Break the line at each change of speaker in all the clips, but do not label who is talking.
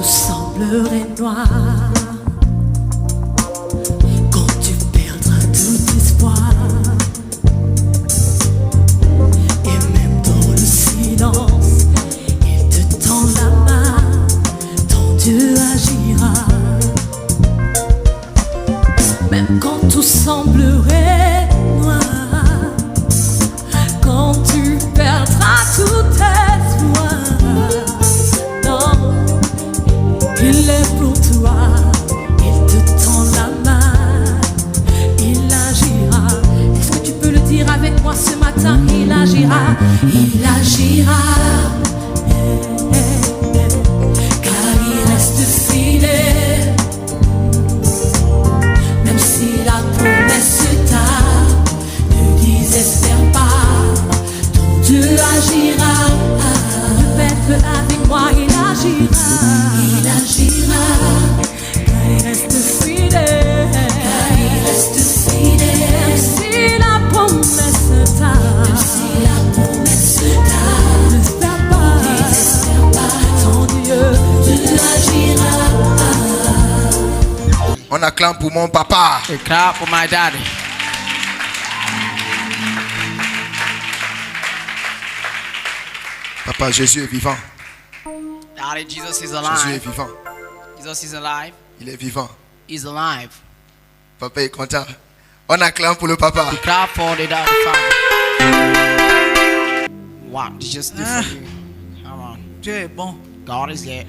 tout semblerait noir, quand tu perdras tout espoir, et même dans le silence, il te tend la main, ton Dieu agira. Même quand tout semblerait noir, quand tu perdras tout espoir, non, il est pour toi, il te tend la main, il agira. Est-ce que tu peux le dire avec moi ce matin? Il agira, il agira, car il reste fidèle. Même si la promesse tarde, ne désespère pas, ton Dieu agira. Répète avec moi, il agira. Il agira, car il reste fidèle. Car il reste fidèle. Même si la promesse tarde, même si la promesse tarde, ne désespère pas, ton Dieu agira.
On acclame pour mon papa.
A clap for my daddy.
Papa, Jésus est vivant.
Daddy, Jesus is
Jésus est
alive.
vivant.
Jesus is alive.
Il est vivant.
He's alive.
Papa est content. On acclame pour le papa.
We clap for the daddy father. What did you do for you? Come on.
Dieu est bon.
God is there.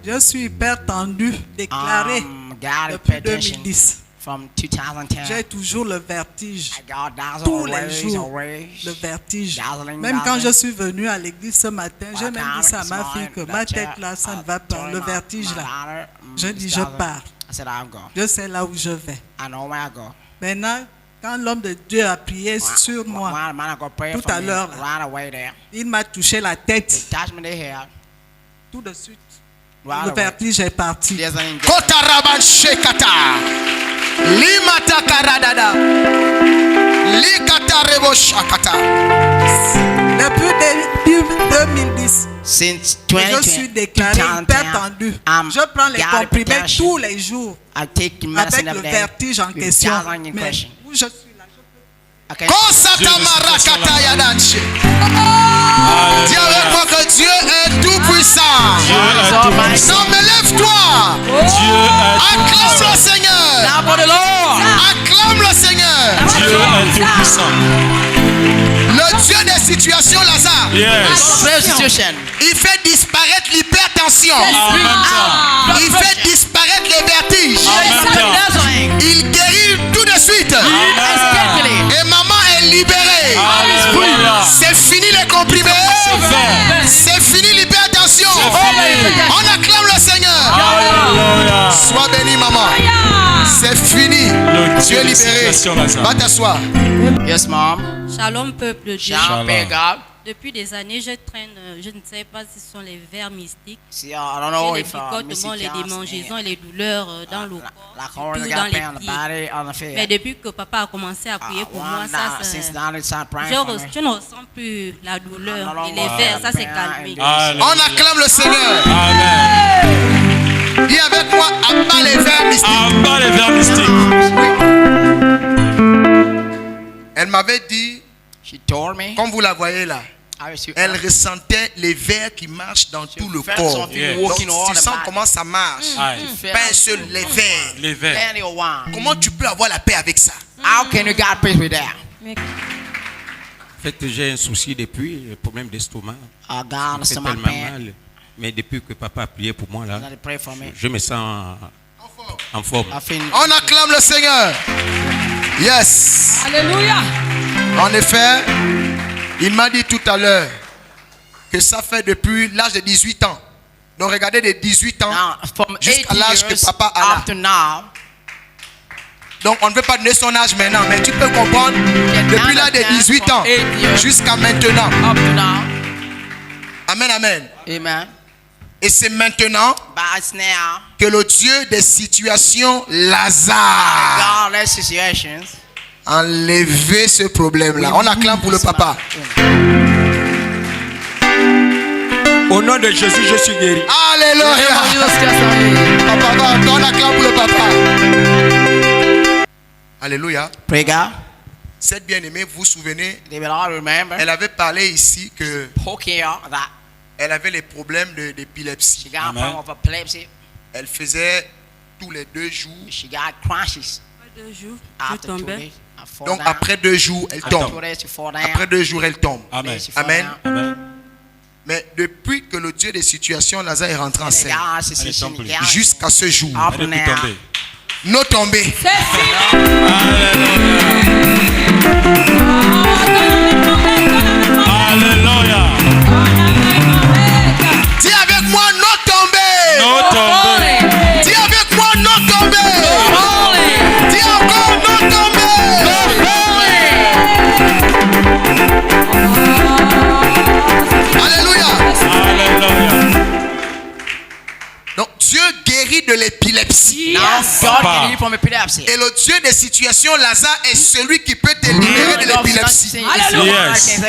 Je suis hyper tendu, déclaré
God
depuis
petition
2010.
from 2010.
J'ai toujours le vertige.
I got dazzled
Tous les
always,
jours,
always.
le vertige.
Dazzling,
Même quand
dazzling.
je suis venu à l'église ce matin, j'ai même dit ça à ma fille que ma tête là, ça ne va pas. Le vertige là. Je dis, je pars.
I said, I'll go.
Je sais là où je vais.
I know where I go.
Maintenant, quand l'homme de Dieu a prié sur moi, tout à l'heure,
right away there.
il m'a touché la tête.
Touch me there.
Tout de suite,
Right
le
away.
vertige est parti.
There's an injection.
Kotaraban shekata. Limata karadada. Likata rebo shakata.
Depuis 2010,
Since
je suis déclaré hyper tendu. Je prends les comprimés tous les jours
I take
avec
medicine
le
every day.
vertige en
with
question.
dazzling
Mais
question.
où je suis là,
I can
Kosata marakata yadanche. Dis avec moi que Dieu est tout puissant. Non, mais lève-toi. Acclame le Seigneur.
Now for the Lord.
Acclame le Seigneur.
Dieu est tout puissant.
Le Dieu des situations, Lazare.
Yes.
Prayer situation.
Il fait disparaître l'hypertension.
En même temps.
Il fait disparaître les vertiges.
En même temps.
Il guérit tout de suite.
Amen.
Et maman est libérée.
Alléluia.
C'est fini les comprimés. C'est fini l'hypertension. On acclame le Seigneur.
Alléluia.
Sois béni, maman. C'est fini.
Le
Tu
Dieu
es
des
libéré.
situations, Lazare.
Va t'asseoir.
Yes, mom.
Shalom peuple de Dieu.
Shalom, pray God.
Depuis des années, je traîne, je ne sais pas si ce sont les vers mystiques,
See, I don't know
les
if
picotements, les démangeaisons et les douleurs dans le corps,
like
surtout
horns
dans
got
les
pain on the
pieds.
body, on the feet.
Mais depuis que papa a commencé à prier pour moi,
Since
ça,
now it's not praying for me.
je ne ressens plus la douleur
I'm no
et les
longer
vers, ça s'est
pain
calmé.
and
Alléluia.
On acclame le Seigneur.
Amen.
Dis avec moi, abat les vers mystiques.
Abat les vers mystiques.
Elle m'avait dit,
She told me.
comme vous la voyez là,
I was
elle ressentait les vers qui marchent dans tout le
felt
corps.
something
Yeah.
Donc,
walking all
tu
the
sens
body.
comment ça marche.
Aïe.
Pas un seul, les vers.
Les vers.
Plenty of wine.
Comment tu peux avoir la paix avec ça?
How can you get peace with that?
En fait, j'ai un souci depuis, le problème d'estomac.
I got
Ça fait
stomach
tellement
pain.
mal. Mais depuis que papa a prié pour moi, là,
Somebody pray for me.
je me sens en forme.
I feel.
On acclame le Seigneur. Yes.
Alléluia.
En effet, il m'a dit tout à l'heure que ça fait depuis l'âge de 18 ans. Donc regardez de 18 ans
Now, from 8
jusqu'à l'âge que
years
papa a là.
up to now,
Donc on ne veut pas donner son âge maintenant, mais tu peux comprendre depuis l'âge de 18 ans jusqu'à maintenant.
up to now,
Amen, amen.
amen.
Et c'est maintenant
But it's now,
que le Dieu des situations Lazare
godless situations.
a enlevé ce problème-là. On acclame pour le papa.
Au nom de Jésus, je suis guéri.
Alléluia. Papa, donne la clap pour le papa. Alléluia.
Pray God.
Cette bien-aimée, vous vous souvenez,
They will all remember.
elle avait parlé ici que
Poking out that
elle avait les problèmes d'épilepsie.
she got a
Amen.
problem of epilepsy.
Elle faisait tous les 2 jours.
She got crashes.
2 jours, je
After 2
tombais.
days, I fall
Donc
down.
après 2 jours, elle
After
tombe.
2 days, she fall down.
Après 2 jours, elle tombe.
Amen.
She fall
Amen.
down.
Amen.
Mais depuis que le Dieu des situations, Lazare est rentré en
And the
scène,
God, she
Elle est
said,
tombée.
she-
jusqu'à ce jour,
Up
Elle est
now.
plus tombée.
nos tombées.
Alléluia.
Dis avec moi, nos tombées.
Nos tombées.
Dis avec moi, nos tombées. Dis encore, nos tombées. Alléluia.
Alléluia.
Donc Dieu guérit de l'épilepsie.
Now God can heal from epilepsy.
Et le Dieu des situations, Lazare, est celui qui peut te libérer de l'épilepsie.
Yes.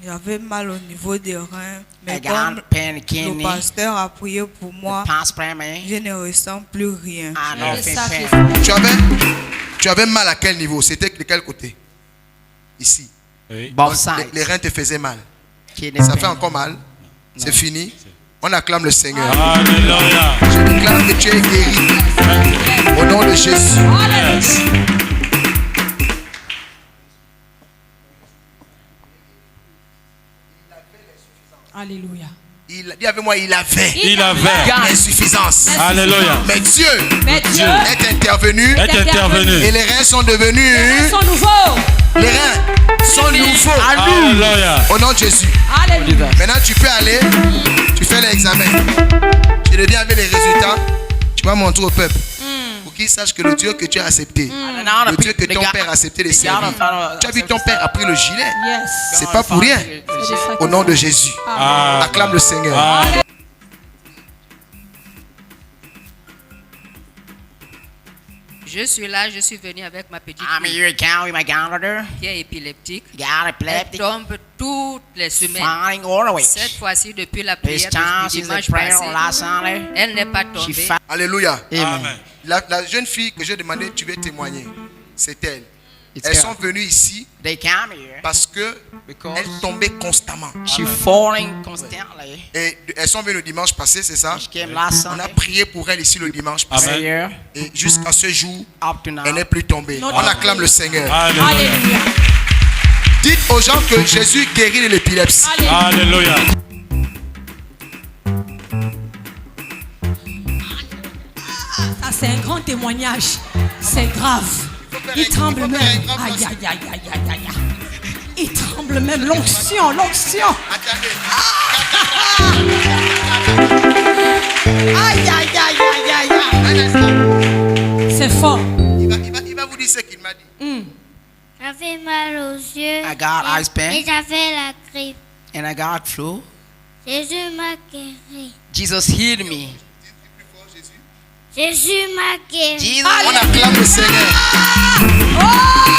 J'avais mal au niveau des reins,
I
mais
got
comme
pain in the
le
kidney.
pasteur a prié pour moi,
Pass prayer, man.
je ne ressens plus rien.
I know
Yes.
pain.
Tu avais mal à quel niveau? C'était de quel côté? Ici.
Oui.
Both
Les
sides.
reins te faisaient mal.
Kidney
Ça fait
pain.
encore mal. C'est fini. On acclame le Seigneur.
Alléluia.
Je déclare que tu es guéri. Au nom de Jésus.
Yes.
Alléluia.
Dis avec moi, il avait
Il avait.
l'insuffisance.
Alléluia.
Mais Dieu
Mais Dieu
est intervenu
Est intervenu.
et les reins sont devenus.
sont nouveaux.
Les reins sont nouveaux.
Alléluia.
Au nom de Jésus.
Alléluia.
Maintenant, tu peux aller. Tu fais l'examen. Tu reviens avec les résultats. Tu vas montrer au peuple. Pour qu'ils sachent que le Dieu que tu as accepté, le Dieu que ton père a accepté de servir. Tu as vu, ton père a pris le gilet.
Yes.
C'est pas pour rien. Au nom de Jésus.
Ah.
Acclame le Seigneur.
Ah.
Je suis là, je suis venu avec ma petite
I'm
fille
here again with my granddaughter.
qui est épileptique.
Got
Elle
epileptic.
tombe toutes les semaines.
Falling all the way.
Cette fois-ci, depuis la
This
prière
time
du
she's a
dimanche
prayer
passé,
last Sunday.
elle n'est pas
She
tombée.
fell.
Alléluia.
Amen.
La jeune fille que j'ai demandé, tu veux témoigner. C'est elle.
It's
Elles
her.
sont venues ici
They come here
parce que
because
elles tombaient constamment.
she falling constantly.
Et elles sont venues le dimanche passé, c'est ça?
She came last
On a
Sunday.
prié pour elle ici le dimanche passé.
Amen.
Here
Et jusqu'à ce jour,
up to now.
elle n'est plus tombée. On acclame le Seigneur.
Alléluia.
Alléluia.
Dites aux gens que Jésus guérit de l'épilepsie.
Alléluia.
Ça, c'est un grand témoignage. C'est grave. Il tremble même. Aïe, aïe, aïe, aïe, aïe, aïe. Il tremble même. L'onction, l'onction.
Attendez.
Aïe, aïe, aïe, aïe, aïe, aïe.
Un instant.
C'est fort.
Il va vous dire ce qu'il m'a dit.
J'avais mal aux yeux.
I got eyes pain
Et j'avais la grippe.
and I got flu.
Jésus m'a guéri.
Jesus healed me.
Jésus m'a guéri.
Jesus.
On acclame le Seigneur.
Oh!